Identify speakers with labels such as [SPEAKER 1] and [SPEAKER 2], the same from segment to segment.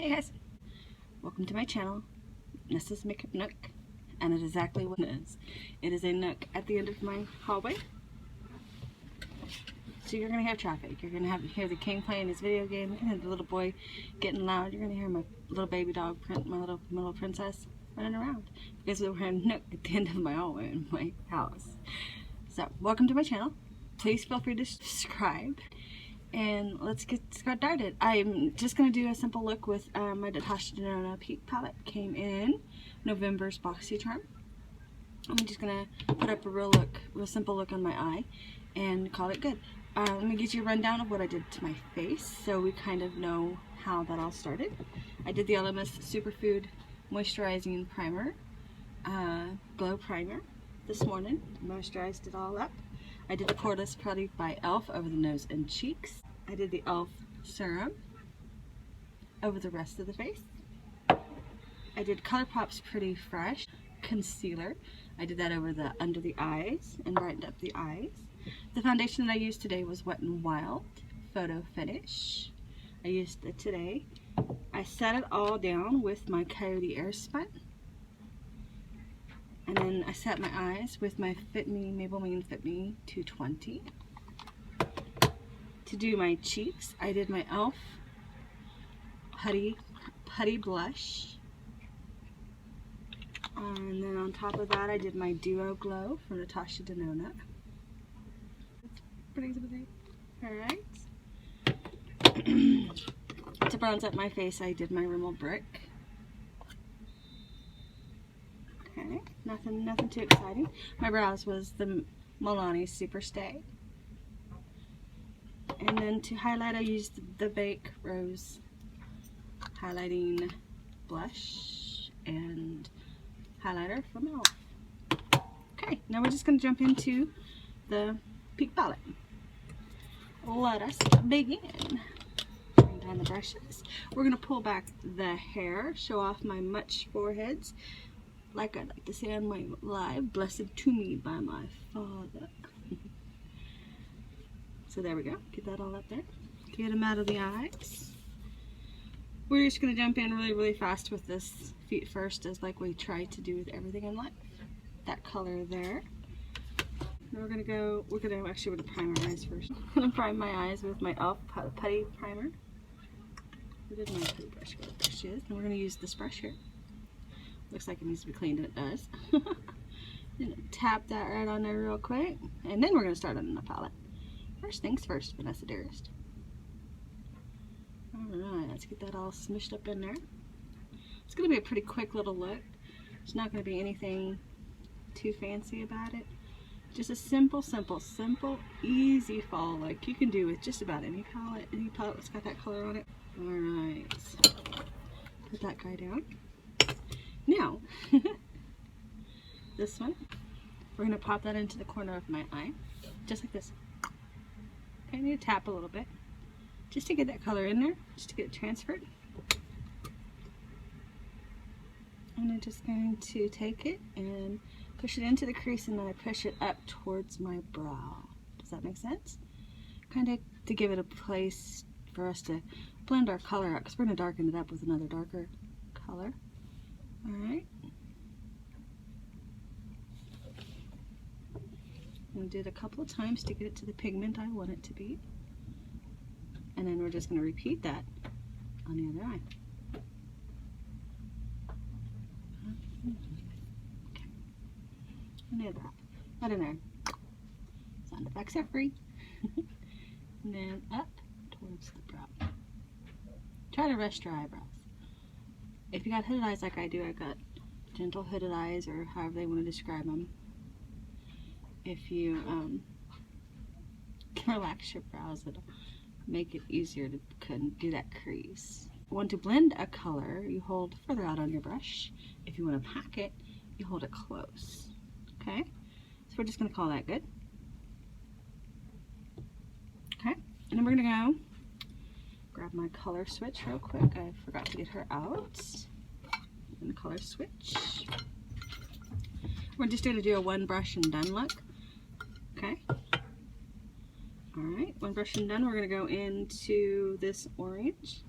[SPEAKER 1] Hey guys, welcome to my channel. This is Makeup Nook, and it is exactly what it is. It is a nook at the end of my hallway. So you're gonna have traffic. You're gonna hear the king playing his video game. You're gonna hear the little boy getting loud. You're gonna hear my little baby dog, my little princess, running around because we're in a nook at the end of my hallway in my house. So welcome to my channel. Please feel free to subscribe. And let's get started. I'm just going to do a simple look with my Natasha Denona Peak Palette. Came in November's Boxy Charm. I'm just going to put up a real simple look on my eye and call it good. Let me get you a rundown of what I did to my face so we kind of know how that all started. I did the LMS Superfood Moisturizing Primer, Glow Primer this morning. Moisturized it all up. I did the Poreless Putty by e.l.f. over the nose and cheeks. I did the e.l.f. serum over the rest of the face. I did ColourPop's Pretty Fresh concealer. I did that over the under the eyes and brightened up the eyes. The foundation that I used today was Wet n Wild Photo Finish. I used it today. I set it all down with my Coyote Airspun. And then I set my eyes with my Fit Me, Maybelline Fit Me 220. To do my cheeks, I did my e.l.f. Putty Blush. And then on top of that, I did my Duo Glow from Natasha Denona. Pretty simple. Alright. To bronze up my face, I did my Rimmel Brick. Okay, nothing too exciting. My brows was the Milani Super Stay. And then to highlight, I used the Bake Rose highlighting blush and highlighter from e.l.f. Okay, now we're just going to jump into the Peak Palette. Let us begin. Bring down the brushes. We're going to pull back the hair, show off my much foreheads. Like I'd like to say on my live, blessed to me by my father. So there we go. Get that all up there. Get them out of the eyes. We're just going to jump in really fast with this feet first, as like we try to do with everything in life. That color there. Then we're going to actually prime our eyes first. I'm going to prime my eyes with my e.l.f. Putty Primer. Where did my putty brush go? There she is. And we're going to use this brush here. Looks like it needs to be cleaned, and it does. Tap that right on there real quick, and then we're going to start on the palette. First things first, Vanessa dearest. Alright, let's get that all smushed up in there. It's going to be a pretty quick little look. It's not going to be anything too fancy about it. Just a simple, easy fall like you can do with just about any palette that's got that color on it. Alright, put that guy down. Now, this one, we're going to pop that into the corner of my eye, just like this. Okay, I need to tap a little bit, just to get that color in there, just to get it transferred. And I'm just going to take it and push it into the crease, and then I push it up towards my brow. Does that make sense? Kind of to give it a place for us to blend our color out, because we're going to darken it up with another darker color. Alright, I'm going to do it a couple of times to get it to the pigment I want it to be. And then we're just going to repeat that on the other eye. Okay. And the other eye. Right in there. Sound effects are free. And then up towards the brow. Try to rest your eyebrows. If you got hooded eyes like I do, I got gentle hooded eyes, or however they want to describe them. If you can relax your brows, it'll make it easier to do that crease. If you want to blend a color, you hold further out on your brush. If you want to pack it, you hold it close. Okay? So we're just going to call that good. Okay? And then we're going to go grab my color switch real quick. I forgot to get her out. And the color switch. We're just going to do a one brush and done look. Okay. Alright, one brush and done. We're going to go into this orange.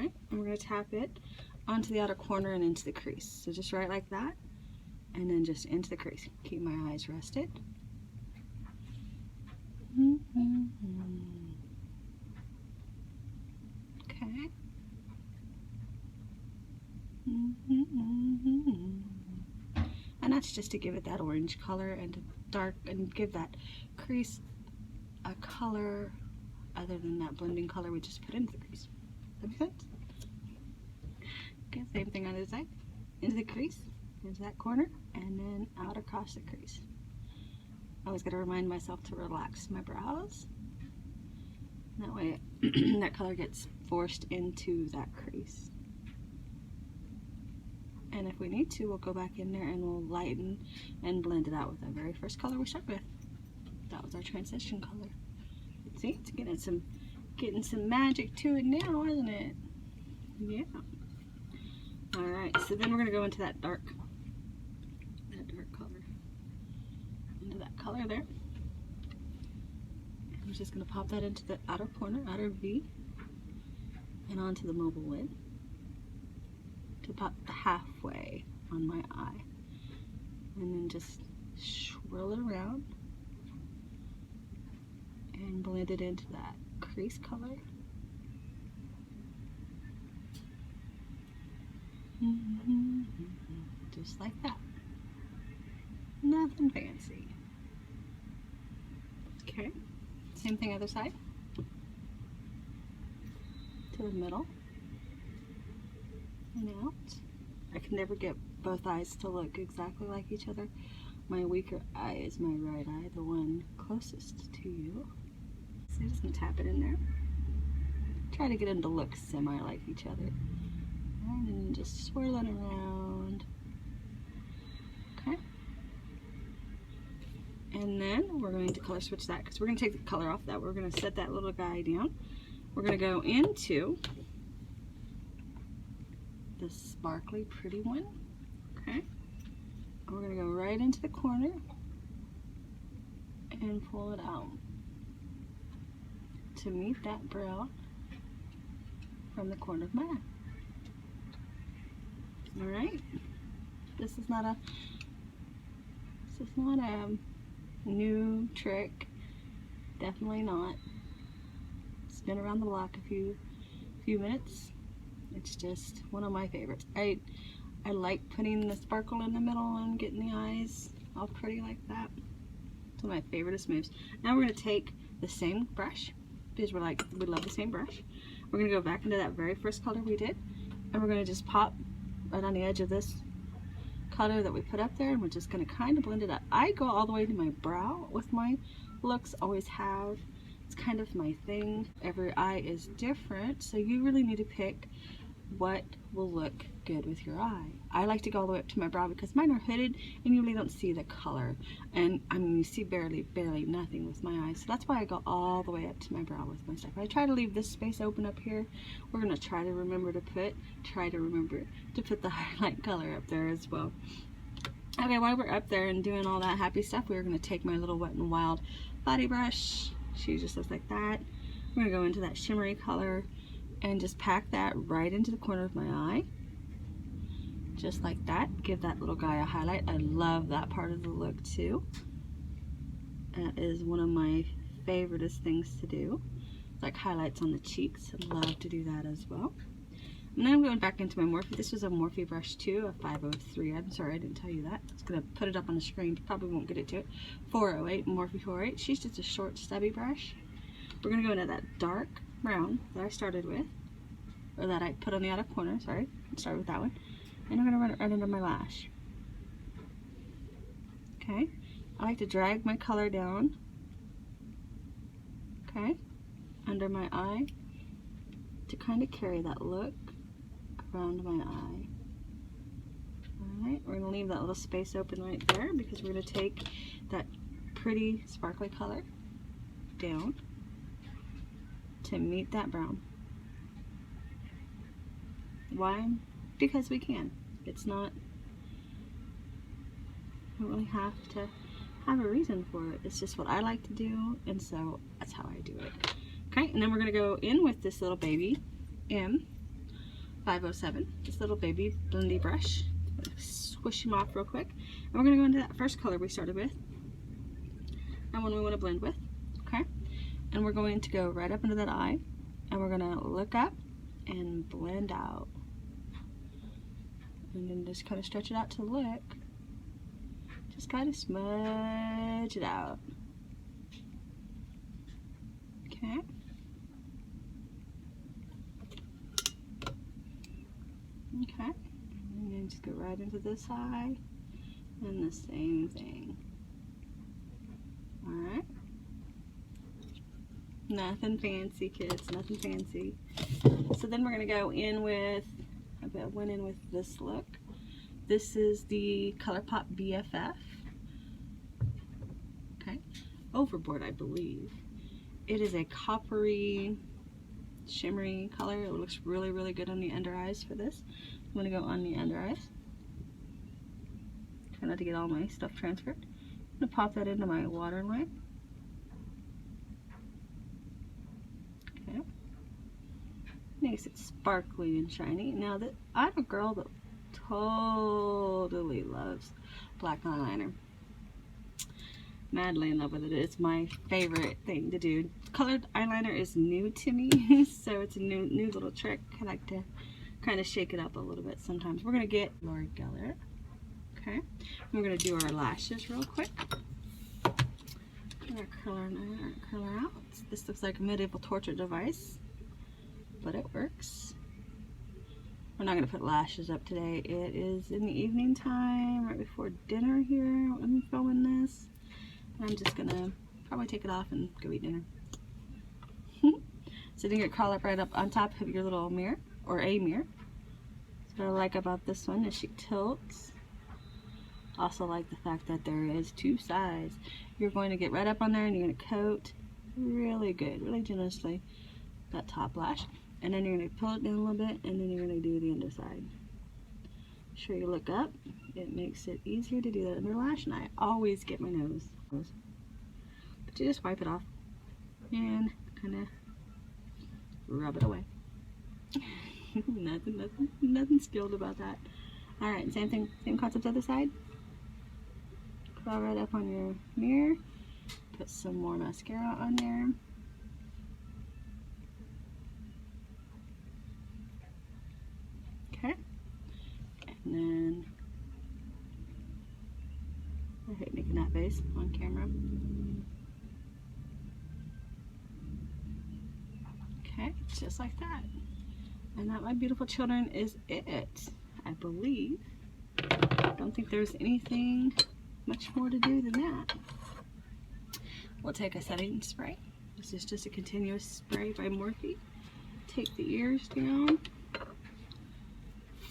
[SPEAKER 1] Okay, and we're going to tap it onto the outer corner and into the crease. So just right like that, and then just into the crease. Keep my eyes rested. Okay. And that's just to give it that orange color and to dark and give that crease a color other than that blending color we just put into the crease. That makes sense? Okay, same thing on the other side. Into the crease, into that corner, and then out across the crease. I always got to remind myself to relax my brows. That way that color gets forced into that crease. And if we need to, we'll go back in there and we'll lighten and blend it out with the very first color we start with. That was our transition color. See, it's getting some magic to it now, isn't it? Yeah. Alright, so then we're going to go into that dark color. Into that color there. I'm just going to pop that into the outer corner, outer V, and onto the mobile lid to pop the halfway on my eye. And then just swirl it around and blend it into that crease color. Just like that. Nothing fancy. Okay, same thing other side. To the middle and out. I can never get both eyes to look exactly like each other. My weaker eye is my right eye, the one closest to you. So I'm just going to tap it in there. Try to get them to look semi-like each other. And then just swirl it around. Okay. And then we're going to color switch that because we're going to take the color off that. We're going to set that little guy down. We're going to go into the sparkly pretty one. Okay. And we're going to go right into the corner and pull it out to meet that brow from the corner of my eye. Alright, this is not a new trick, definitely not. It's been around the block a few minutes. It's just one of my favorites. I like putting the sparkle in the middle and getting the eyes all pretty like that. It's one of my favoriteest moves. Now we're going to take the same brush, because we love the same brush. We're going to go back into that very first color we did, and we're going to just pop right on the edge of this color that we put up there, and we're just going to kind of blend it up. I go all the way to my brow with my looks, always have. It's kind of my thing. Every eye is different, so you really need to pick what will look good with your eye. I like to go all the way up to my brow because mine are hooded and you really don't see the color, and I mean you see barely nothing with my eyes, so that's why I go all the way up to my brow with my stuff. I try to leave this space open up here. We're going to try to remember to put the highlight color up there as well. Okay, while we're up there and doing all that happy stuff, we're going to take my little Wet n Wild body brush. She just looks like that. We're going to go into that shimmery color and just pack that right into the corner of my eye. Just like that. Give that little guy a highlight. I love that part of the look too. That is one of my favoriteest things to do. Like highlights on the cheeks. I love to do that as well. And then I'm going back into my Morphe. This was a Morphe brush too, a 503. I'm sorry I didn't tell you that. I was going to put it up on the screen. Probably won't get it to it. 408, Morphe 408. She's just a short stubby brush. We're going to go into that dark brown that I started with, or that I put on the outer corner, sorry. Start with that one. And I'm going to run it right under my lash. Okay. I like to drag my color down. Okay. Under my eye to kind of carry that look around my eye. Alright, we're going to leave that little space open right there because we're going to take that pretty sparkly color down to meet that brown. Why? Because we can. It's not, I don't really have to have a reason for it. It's just what I like to do, and so that's how I do it. Okay, and then we're going to go in with this little baby M. 507, this little baby blendy brush. Squish them off real quick. And we're going to go into that first color we started with, and one we want to blend with, okay? And we're going to go right up into that eye, and we're going to look up and blend out. And then just kind of stretch it out to look. Just kind of smudge it out. Okay. Okay. And then just go right into this eye. And the same thing. Alright. Nothing fancy, kids. Nothing fancy. So then we're going to go in with, I went in with this look. This is the ColourPop BFF. Okay. Overboard, I believe. It is a coppery, shimmery color. It looks really, really good on the under eyes for this. I'm going to go on the under eyes. Try not to get all my stuff transferred. I'm going to pop that into my waterline. Okay. Makes it sparkly and shiny. Now, I'm a girl that totally loves black eyeliner. Madly in love with it. It's my favorite thing to do. Colored eyeliner is new to me, so it's a new little trick. I like to kind of shake it up a little bit sometimes. We're going to get Laura Geller. Okay. And we're going to do our lashes real quick. And our curler out. This looks like a medieval torture device, but it works. We're not going to put lashes up today. It is in the evening time, right before dinner here when I'm filming this. And I'm just going to probably take it off and go eat dinner. So then you curl up right up on top of your little mirror, or a mirror. So what I like about this one is she tilts. Also like the fact that there is two sides. You're going to get right up on there and you're going to coat really good, really generously, that top lash. And then you're going to pull it down a little bit, and then you're going to do the underside. Make sure you look up. It makes it easier to do that under lash, and I always get my nose. But you just wipe it off and kind of rub it away. nothing skilled about that. Alright, same thing, same concept other side. Curl right up on your mirror. Put some more mascara on there. Okay. And then I hate making that face on camera. Okay, just like that. And that, my beautiful children, is it, I believe. I don't think there's anything much more to do than that. We'll take a setting spray. This is just a continuous spray by Morphe. Take the ears down.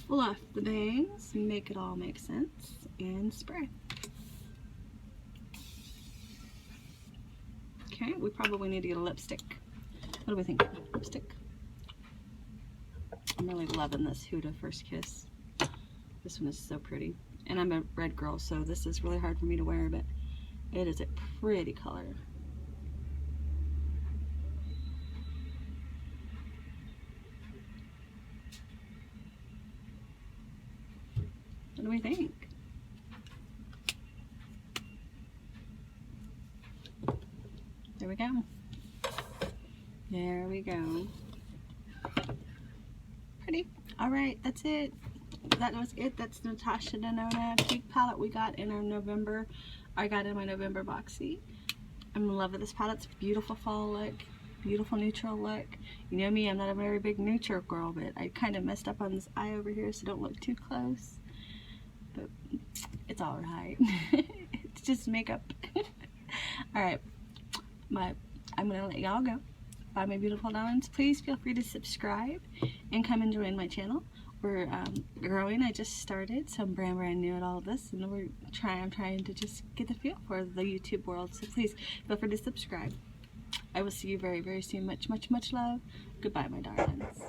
[SPEAKER 1] Fluff the bangs, make it all make sense, and spray. Okay, we probably need to get a lipstick. What do we think? Lipstick? I'm really loving this Huda First Kiss. This one is so pretty. And I'm a red girl, so this is really hard for me to wear, but it is a pretty color. What do we think? There we go. There we go. Pretty. Alright, that's it. That was it. That's Natasha Denona Peak Palette we got in our November. I got in my November Boxy. I'm in love with this palette. It's a beautiful fall look. Beautiful neutral look. You know me, I'm not a very big neutral girl, but I kind of messed up on this eye over here, so don't look too close. But it's alright. It's just makeup. Alright. I'm going to let y'all go. Bye, my beautiful darlings. Please feel free to subscribe and come and join my channel. We're growing. I just started, so I'm brand new at all of this, and I'm trying to just get a feel for the YouTube world. So please feel free to subscribe. I will see you very, very soon. Much love. Goodbye, my darlings.